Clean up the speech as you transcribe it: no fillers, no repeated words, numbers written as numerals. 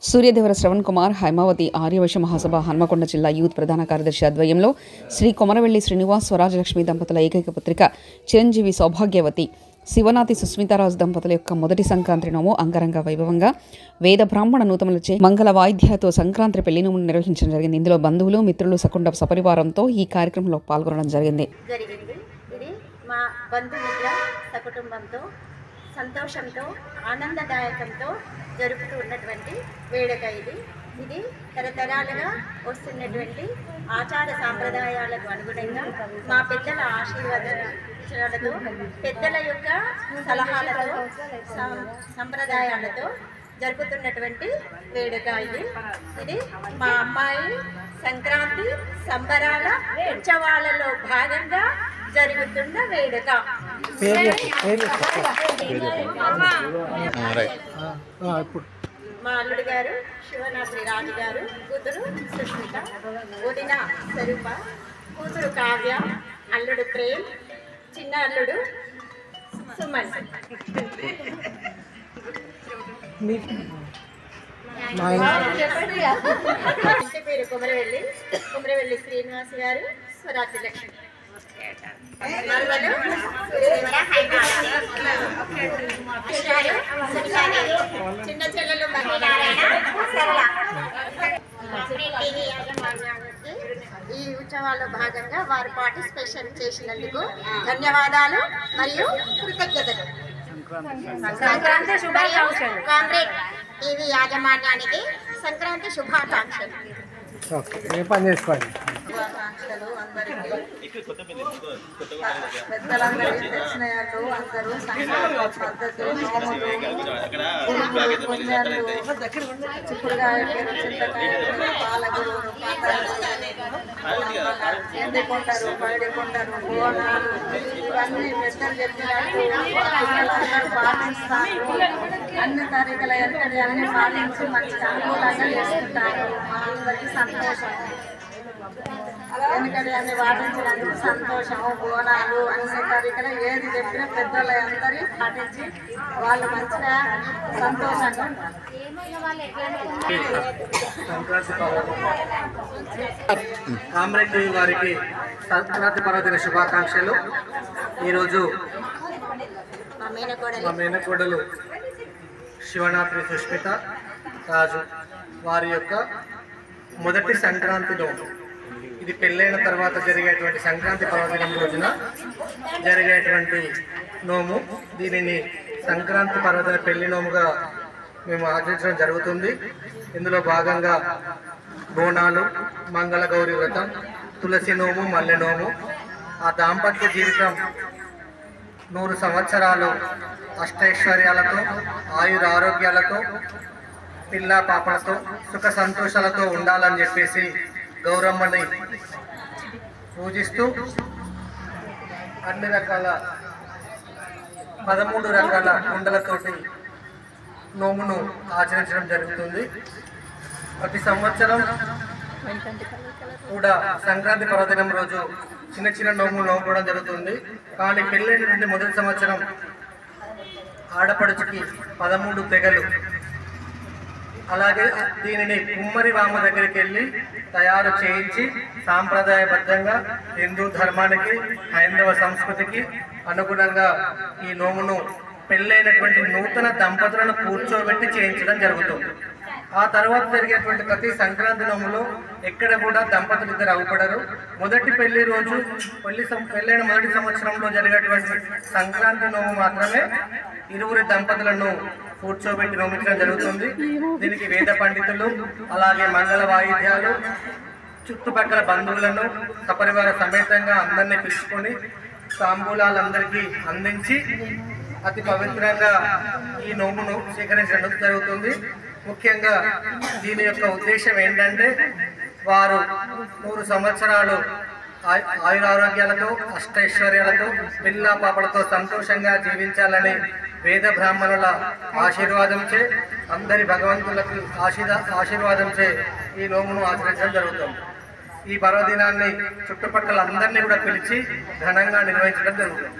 సూర్యదేవర శ్రవణ్ కుమార్, హైమావతి ఆర్యవైశ్య మహాసభ హన్మకొండ జిల్లా యూత్ ప్రధాన కార్యదర్శి ఆధ్వర్యంలో శ్రీ కొమరవెల్లి శ్రీనివాస్ స్వరాజలక్ష్మి దంపతుల ఏకైక పుత్రిక చిరంజీవి సౌభాగ్యవతి శివనాథి సుస్మితారాజు దంపతుల యొక్క మొదటి సంక్రాంతి నోము అంగరంగ వైభవంగా వేద బ్రాహ్మణ నూతములచే మంగళ వాయిద్యాలతో సంక్రాంతి పెళ్లి నోమును నిర్వహించడం జరిగింది. ఇందులో బంధువులు, మిత్రులు, సకుండ సపరివారంతో ఈ కార్యక్రమంలో పాల్గొనడం జరిగింది. ఇది మా బంధుమిత్ర సకుటుంబంతో సంతోషంతో ఆనందదాయకంతో జరుపుతూ ఉన్నటువంటి వేడుక. ఇది తరతరాలుగా వస్తున్నటువంటి ఆచార సాంప్రదాయాలకు అనుగుణంగా మా పెద్దల ఆశీర్వాదాలతో, పెద్దల యొక్క సలహాలతో, సంప్రదాయాలతో జరుపుతున్నటువంటి వేడుక. ఇది మా అమ్మాయి సంక్రాంతి సంబరాల ఉత్సవాలలో భాగంగా జరుగుతున్న వేడుక. మా అల్లుడు గారు శివనాథి రాజు గారు, కూతురు సుష్మిత, వదిన స్వరూప, కూతురు కావ్య, అల్లుడు ప్రేమ్, చిన్న అల్లుడు సుమన్. ఇంటి పేరు కొమరవెల్లి శ్రీనివాస్ గారు, స్వరాజ్యలక్ష్మి. చిన్న చెల్లెలు ఈ ఉత్సవాల్లో భాగంగా వారు పార్టిసిపేషన్ చేసినందుకు ధన్యవాదాలు మరియు కృతజ్ఞతలు. సంక్రాంతి శుభాకాంక్షలు. కామ్రేడ్ టీవీ యాజమాన్యానికి సంక్రాంతి శుభాకాంక్షలు. శుభాకాంక్షలు అందరికీ. పెద్దలందరికీ తెలిసినట్లు అందరూ సంక్రాంతి పద్ధతులు, నోములు, పులుపులు, పుణ్యాలు, చిక్కుడుకాయలు, చింతకాయలు, పాలగురువులు, ఎండికొంటారు, పైడికొంటారు, బోనాలు, ఇవన్నీ పెద్దలు చెప్పినట్టు పిల్లలందరూ పాటిస్తారు. అన్ని తరికల ఎక్కడి అన్ని పాటించి మంచి అనుకూలంగా చేసుకుంటారు. మా అందరికీ సంతోషం. ఎందుకంటే అన్ని పాటించినందుకు సంతోషము. బోనాలు అన్ని తరికలు ఏది చెప్పినా పెద్దలు అందరూ పాటించి వాళ్ళు మంచిగా సంతోషంగా ఉంటారు. కామ్రేడ్ వారికి సంక్రాంతి పర్వదిన శుభాకాంక్షలు. ఈరోజు మా మేనకోడలు శివనాథి సుష్మిత రాజు వారి యొక్క మొదటి సంక్రాంతిలో, ఇది పెళ్ళైన తర్వాత జరిగేటువంటి సంక్రాంతి పర్వదినం రోజున జరిగేటువంటి నోము. దీనిని సంక్రాంతి పర్వదిన పెళ్లి నోముగా మేము ఆచరించడం జరుగుతుంది. ఇందులో భాగంగా బోనాలు, మంగళ గౌరి వ్రతం, తులసి నోము, మల్లె నోము, ఆ దాంపత్య జీవితం 100 సంవత్సరాలు అష్టైశ్వర్యాలతో, ఆయుర ఆరోగ్యాలతో, పిల్ల పాపలతో, సుఖ సంతోషాలతో ఉండాలని చెప్పేసి గౌరమ్మని పూజిస్తూ అన్ని రకాల 13 రకాల కుండలతోటి నోమును ఆచరించడం జరుగుతుంది. ప్రతి సంవత్సరం కూడా సంక్రాంతి పర్వదినం రోజు చిన్న చిన్న నోములు నోముకోవడం జరుగుతుంది. కానీ పెళ్ళైన నుండి మొదటి సంవత్సరం ఆడపడుచుకి 13 తెగలు, అలాగే దీనిని కుమ్మరి వామ దగ్గరికి వెళ్ళి తయారు చేయించి సాంప్రదాయబద్ధంగా హిందూ ధర్మానికి, హైందవ సంస్కృతికి అనుగుణంగా ఈ నోమును పెళ్ళైనటువంటి నూతన దంపతులను కూర్చోబెట్టి చేయించడం జరుగుతుంది. ఆ తర్వాత జరిగేటువంటి ప్రతి సంక్రాంతి నోములో ఎక్కడ కూడా దంపతులు ఇద్దరు అవుపడరు. మొదటి పెళ్లి రోజు పెళ్ళైన మొదటి సంవత్సరంలో జరిగేటువంటి సంక్రాంతి నోము మాత్రమే ఇరువురి దంపతులను కూర్చోబెట్టి నోమించడం జరుగుతుంది. దీనికి వేద పండితులు, అలాగే మంగళ వాయిద్యాలు, చుట్టుపక్కల బంధువులను సపరివార సమేతంగా అందరినీ పిలుచుకొని తాంబూలాలందరికీ అందించి అతి పవిత్రంగా ఈ నోమును స్వీకరించడం జరుగుతుంది. ముఖ్యంగా దీని యొక్క ఉద్దేశం ఏంటంటే వారు 100 సంవత్సరాలు ఆయురారోగ్యాలతో, అష్టైశ్వర్యాలతో, పిల్ల పాపలతో సంతోషంగా జీవించాలని వేద బ్రాహ్మణుల ఆశీర్వాదంచే, అందరి భగవంతులకు ఆశీర్వాదంచే ఈ నోమును ఆచరించడం జరుగుతుంది. ఈ పర్వదినాన్ని చుట్టుపక్కల అందరినీ కూడా పిలిచి ఘనంగా నిర్వహించడం జరుగుతుంది.